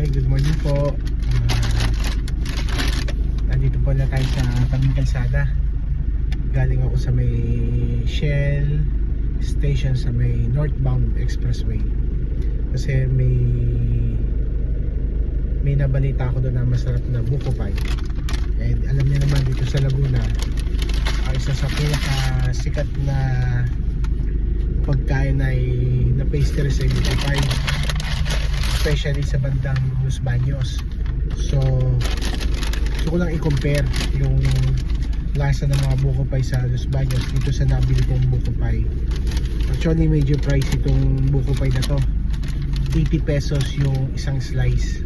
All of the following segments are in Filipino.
good morning po. Nandito po na tayo sa tabing kalsada. Galing ako sa may Shell station sa may northbound expressway. Kasi may nabalita ako doon na masarap na buko pie. And alam niyo naman dito sa Laguna, isa sa pinakasikat na pagkain ay na pastry sa buko pie, especially sa bandang Los Baños. So gusto ko lang i-compare yung lasa ng mga buko pie sa Los Baños dito sa nabili kong buko pie. Actually medyo pricey itong buko pie na to. 80 pesos yung isang slice.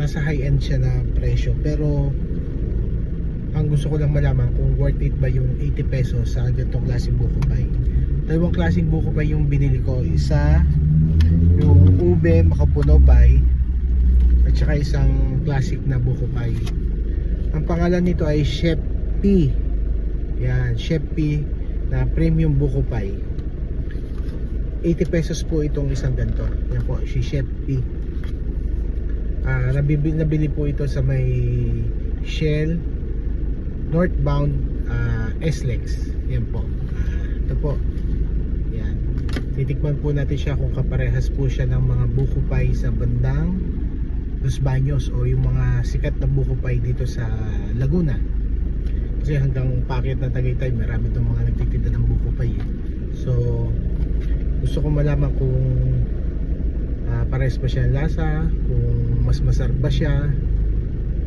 Nasa high end siya na presyo, pero ang gusto ko lang malaman kung worth it ba yung 80 pesos sa ganitong klaseng buko pie. Dalawang klaseng buko pie yung binili ko. Isa yung ube makapuno pie at saka isang classic na buko pie. Ang pangalan nito ay Chef P. Yan, Chef P na premium buko pie. 80 pesos po itong isang ganito. Yan po, si Chef P. Nabili po ito sa may Shell northbound SLEX. Yan po. Ito po. Yan. Titikman po natin siya kung kaparehas po siya ng mga buko pie sa bandang Los Baños o yung mga sikat na buko pie dito sa Laguna. Kasi hanggang packet na Tagaytay marami itong mga nagtitinda ng buko pie. So gusto ko malaman kung parehas ba siya lasa, kung mas masarap ba siya,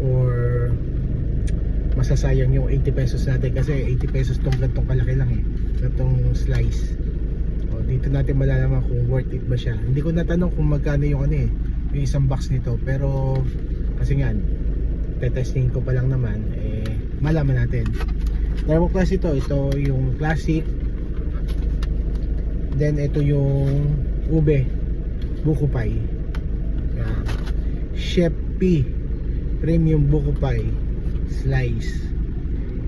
or masasayang yung 80 pesos natin. Kasi 80 pesos tong gantong kalaki lang gantong slice. O, dito natin malalaman kung worth it ba siya. Hindi ko natanong kung magkano yung yung isang box nito, pero kasi nga tetesting ko pa lang naman, malaman natin. Dalawang klase ito yung classic, then ito yung ube buko pie. Yan. Chef P premium buko pie slice.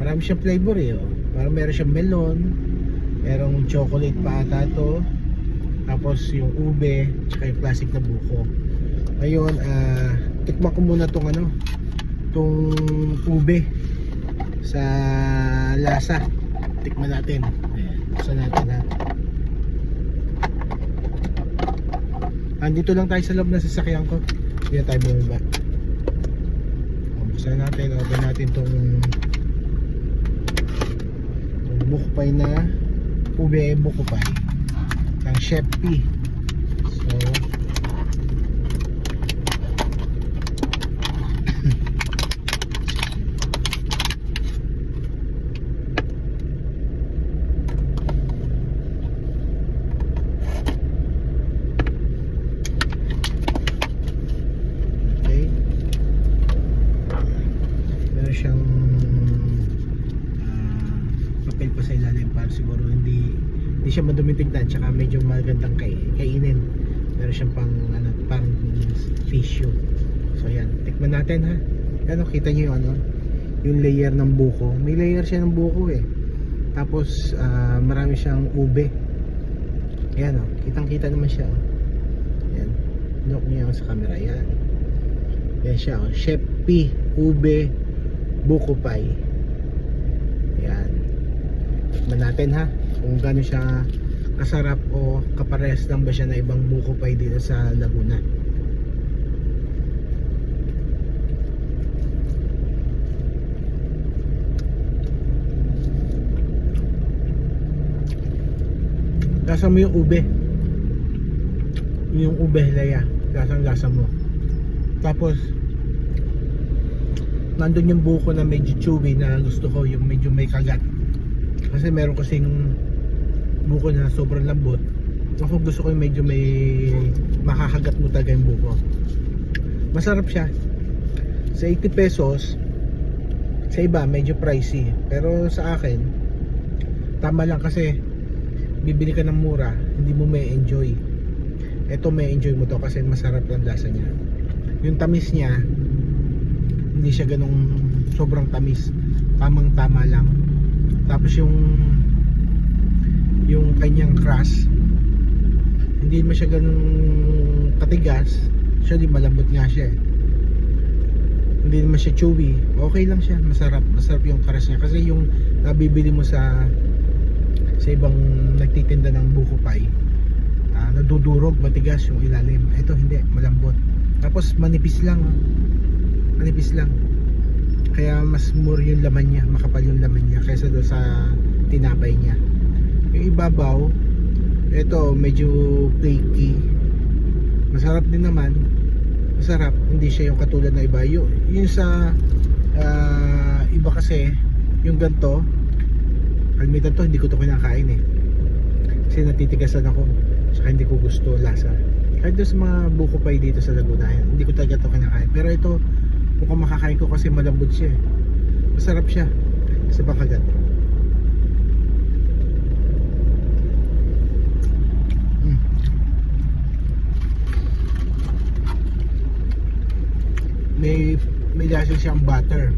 Marami siyang flavor parang meron siyang melon, merong chocolate pa ata to, tapos yung ube tsaka yung classic na buko. Ngayon tikman ko muna tong ube sa lasa. Tikman natin. Ayan, buksan natin Andito lang tayo sa loob ng sasakyan ko. Hindi na tayo bumaba. Buksan natin. Open natin itong buko pie na ube buko pie ng Chef P. So siyang papel pa sa ilalim para siguro hindi siya madumitingnan, tsaka medyo magandang kainin. Meron siyang pang tissue. So yan, tikman natin kita niyo yung layer ng buko. May layer siya ng buko tapos marami siyang ube. Ayan kitang kita naman siya Ayan, look niyo sa camera. Yan siya Chef P ube buko pie. Ayan. Tikman natin kung gaano siya kasarap o kaparehas lang ba siya na ibang buko pie dito sa Laguna. Lasa mo yung ube. Yung ube hilaya. Lasa mo. Tapos nandun yung buko na medyo chewy na gusto ko, yung medyo may kagat. Kasi meron kasing buko na sobrang lambot. Ako gusto ko yung medyo may makakagat mo talaga yung buko. Masarap siya. Sa 80 pesos, sa iba medyo pricey. Pero sa akin, tama lang kasi bibili ka ng mura, hindi mo may enjoy. Ito may enjoy mo to kasi masarap ang lasa niya. Yung tamis niya, hindi siya ganong sobrang tamis, tamang tama lang. Tapos yung kanyang crust Hindi naman siya ganun katigas. Actually malambot nga siya eh. Hindi naman siya chewy. Okay lang siya, masarap. Masarap yung karas niya. Kasi yung nabibili mo sa ibang nagtitinda ng buko pie, nadudurog, matigas yung ilalim. Ito hindi, malambot. Tapos manipis lang. Manipis lang. Kaya mas more yung laman niya, makapal yung laman niya kaysa doon sa tinapay niya. Yung ibabaw, ito medyo flaky. Masarap din naman. Masarap, hindi siya yung katulad na iba. Yung sa iba kasi, yung ganito, kalmitan to, hindi ko to kinakain eh. Kasi natitigasan ako, saka hindi ko gusto lasa. Kahit doon sa mga buko pie dito sa Laguna, hindi ko talaga to kinakain. Pero ito, mukhang makakain ko kasi malambot siya eh. Masarap siya sa pagkagat. May lasa siyang butter,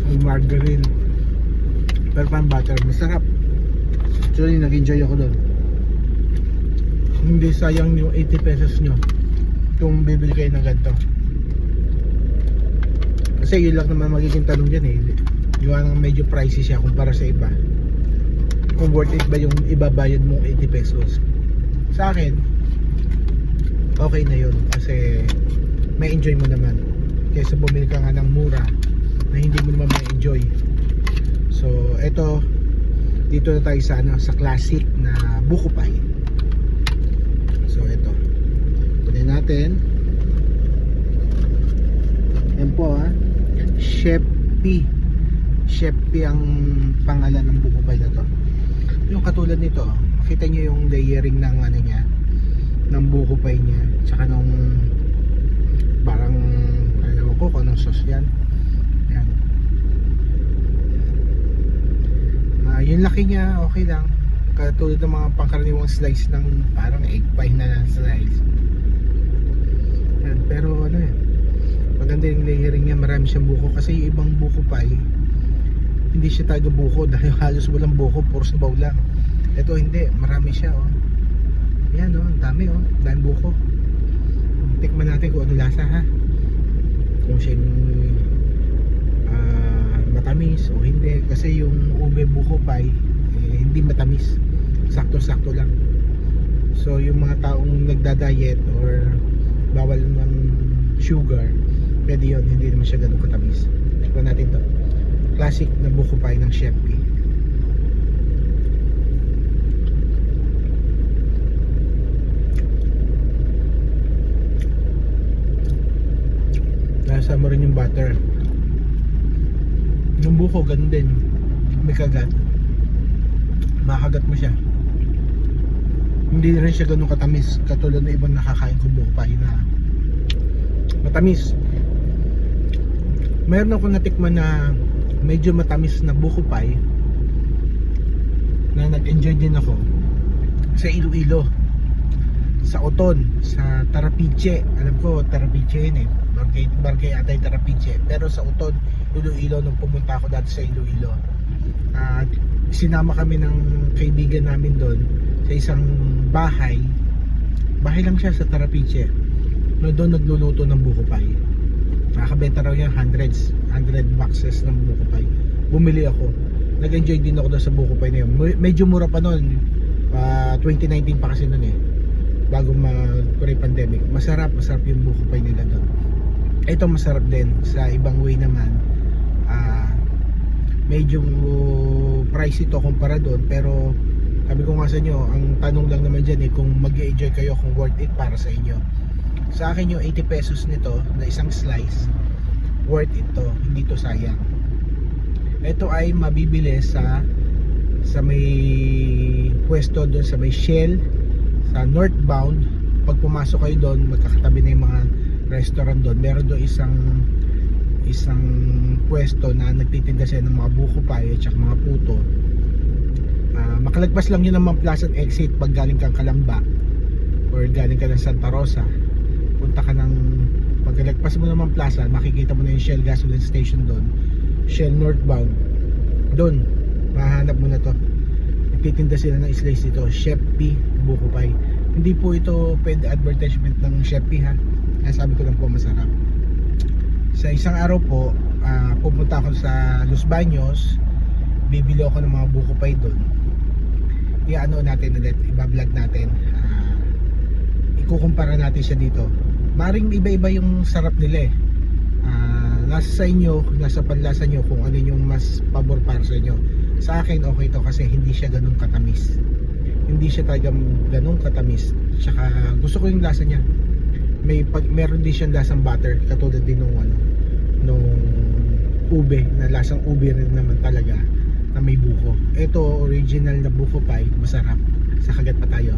may margarine, pero parang butter, masarap. Actually nag-enjoy ako doon. Hindi sayang yung 80 pesos nyo kung bibili kayo ng ganito. Kasi yun lang naman magiging tanong dyan eh, yung medyo pricey siya kumpara sa iba. Kung worth it ba yung ibabayad mong 80 pesos. Sa akin okay na yun kasi may enjoy mo naman kaysa bumili ka nga ng mura na hindi mo naman ma-enjoy. So eto, dito na tayo sa sa classic na buko pie. So eto, kunin natin. Yan po Sheppy. Sheppy ang pangalan ng buko pie na to. Yung katulad nito, makita nyo yung layering ng niya, ng buko pie niya, tsaka nung parang ko kung anong sauce yan. Ayan. Yung laki niya okay lang, katulad ng mga pangkaraniwang slice ng parang egg pie na slice. Ayan. Pero maganda yung layering niya, marami siyang buko. Kasi yung ibang buko pie hindi siya talaga buko dahil halos walang buko, puro sabaw lang. Ito hindi, marami siya Ayan ang dami dami buko. Tikman natin kung ano lasa kung siya matamis o hindi, kasi yung ube buko pie hindi matamis, sakto-sakto lang. So yung mga taong nagda-diet or bawal ng sugar, pwede yun, hindi naman siya ganun katamis. Tikman natin to, classic na buko pie ng Sheppy. Nasa mo rin yung butter. Yung buko ganun din, may kagat, makagat mo siya. Hindi rin siya ganun katamis katulad ng ibang nakakain kong buko pie na matamis. Meron akong natikman na medyo matamis na buko pie na nag-enjoy din ako sa Iloilo, sa Oton, sa Tarapiche. Alam ko Tarapiche yun Barangay Atay Tarapiche, pero sa Oton, Iloilo, nung pumunta ako dati sa Iloilo, sinama kami ng kaibigan namin doon sa isang bahay lang siya sa Tarapiche, no, doon nagluluto ng buko pie. Nakakabenta raw yan 100 boxes ng buko pie. Bumili ako, nag-enjoy din ako doon sa buko pie na yun. Medyo mura pa noon, 2019 pa kasi noon bago mag-pandemic. Masarap yung buko pie nila doon. Ito masarap din sa ibang way naman. Medyo pricey to kumpara doon, pero sabi ko nga sa inyo, ang tanong lang naman dyan kung mag-enjoy kayo, kung worth it para sa inyo. Sa akin yung 80 pesos nito na isang slice, worth it to, hindi to sayang. Ito ay mabibili sa may pwesto doon sa may Shell sa northbound. Pag pumasok kayo doon, magkakatabi na yung mga restaurant doon. Meron doon isang pwesto na nagtitinda siya ng mga buko pie at saka mga puto. Makalagpas lang yun ng Plaza exit pag galing kang Kalamba or galing ka ng Santa Rosa. Punta ka ng, pagkalagpas mo naman Plaza, makikita mo na yung Shell gasoline station doon, Shell northbound. Doon mahanap mo na to, nagtitinda sila ng slice dito, Sheppy buko pie. Hindi po ito pwede advertisement ng Shopee ha. Kaya sabi ko lang po masarap. Sa isang araw po, pupunta ako sa Los Baños, bibili ako ng mga buko pie doon. I-ano natin ulit, i-vlog natin. Ikukumpara natin siya dito. Maring iba-iba yung sarap nila eh. Nasa sa inyo, nasa panlasa nyo kung ano yung mas pabor para sa inyo. Sa akin okay to kasi hindi siya ganun katamis. Hindi siya talagang ganun katamis. Tsaka gusto ko yung lasa niya. Meron din siyang lasang butter katulad din nung ube, na lasang ube rin naman talaga na may buko. Ito original na buko pie, masarap. Sa kagat pa tayo.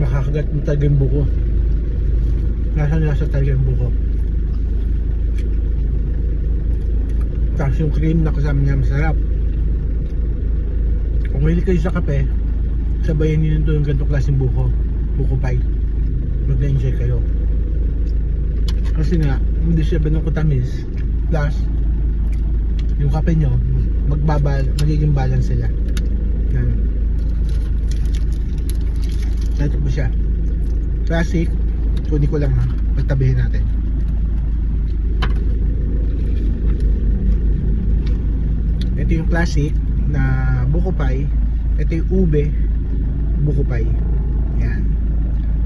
Makakagat mo talaga yung buko. Nasa talaga yung buko. Tapos yung cream na kasama niya masarap. Kung mahilig kayo sa kape, sabayan nyo nito yung ganito klaseng buko pie. Mag-enjoy kayo. Kasi nga, hindi siya ganun katamis. Plus, yung kape nyo, magiging balance sila. Yan. Ito po siya. Classic. Kunin ko lang ha. Pagtabihin natin. Ito yung classic na buko pie. Ito yung ube buko pie. Yan.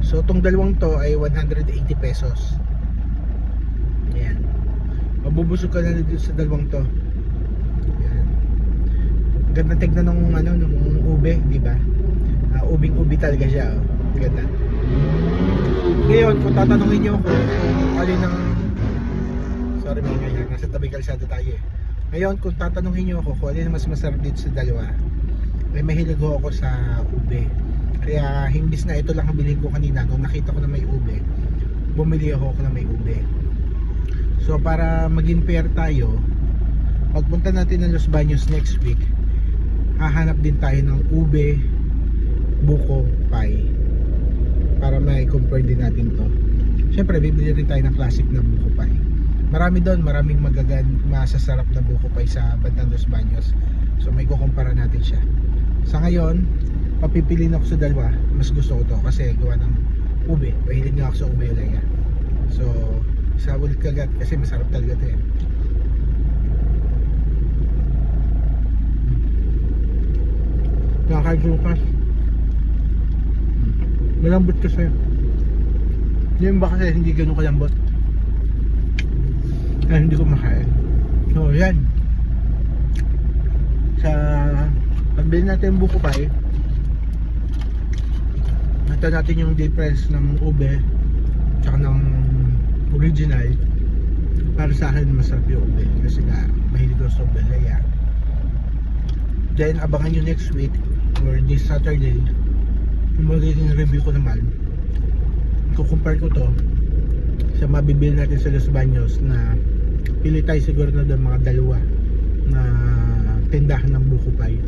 So itong dalawang to ay 180 pesos. Yan. Mabubusog ka na dito sa dalawang to. Yan. Ganda tignan nung ube, di ba? Ubing-ubi talaga siya. Oh. Ganda. Ngayon, kung tatanungin nyo kung alin ng... Sorry mga ganyan, nasa tabi kalsada tayo eh. Ngayon, kung tatanungin nyo ako kung alin mas masarap dito sa dalawa, may mahilig ako sa ube. Kaya, himbis na ito lang ang bilhin ko kanina, nung nakita ko na may ube, bumili ako na may ube. So, para maging fair tayo, pagpunta natin ng Los Baños next week, hahanap din tayo ng ube buko pie para may compare din natin to. Syempre bibili rin tayo ng classic na buko pie. Marami doon, maraming masasarap na buko pie sa bandang Los Baños. So may kukumpara natin siya. Sa ngayon, papipiliin ako sa dalawa. Mas gusto ko to kasi gawa ng ube. Mahilig nga ako sa ube ulit. So isa ulit kagat kasi masarap talaga to eh. Nakakalukas. Malambot kasi. Yung ba kasi hindi ganun kalambot. Kaya hindi ko makain. So yan. Sa pagbili natin yung buko pie, nakita natin yung difference ng ube tsaka ng original. Para sa akin masarap yung ube kasi nga mahilig ko sa ube. Then abangan nyo next week or this Saturday yung magiging review ko naman. Kukumpare ko to sa mabibili natin sa Los Baños na pili tayo siguro na doon mga dalawa na tindahan ng buko pie.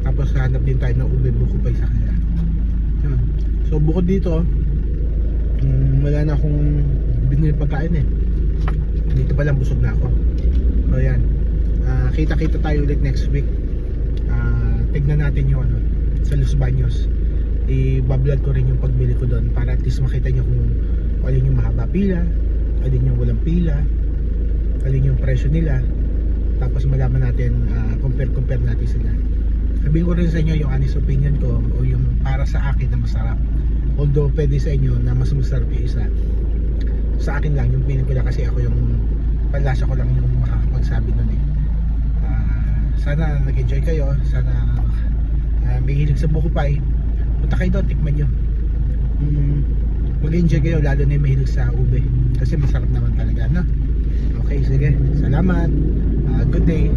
Tapos hanap din tayo ng ube buko pie sa kanila. Yun. So bukod dito, wala na akong binili pagkain eh. Dito pa lang busog na ako. So yan. Kita-kita tayo ulit next week. Tignan natin yung sa Los Baños. I-vlog ko rin yung pagbili ko doon para at least makita nyo kung alin yung mahaba pila, alin yung walang pila, alin yung presyo nila. Tapos malaman natin, compare natin sila. Sabihin ko rin sa inyo yung honest opinion ko o yung para sa akin na masarap. Although pwede sa inyo na mas masarap yung isa. Sa akin lang, yung opinion ko lang kasi ako yung panlasa ko lang yung makakapagsabi nun eh. Sana nag-enjoy kayo. Sana may hilig sa buko pie. Punta kayo doon, tikman nyo. Mag-enjoy kayo lalo na yung mahilig sa ube kasi masarap naman talaga, no? Okay, sige, salamat. Good day.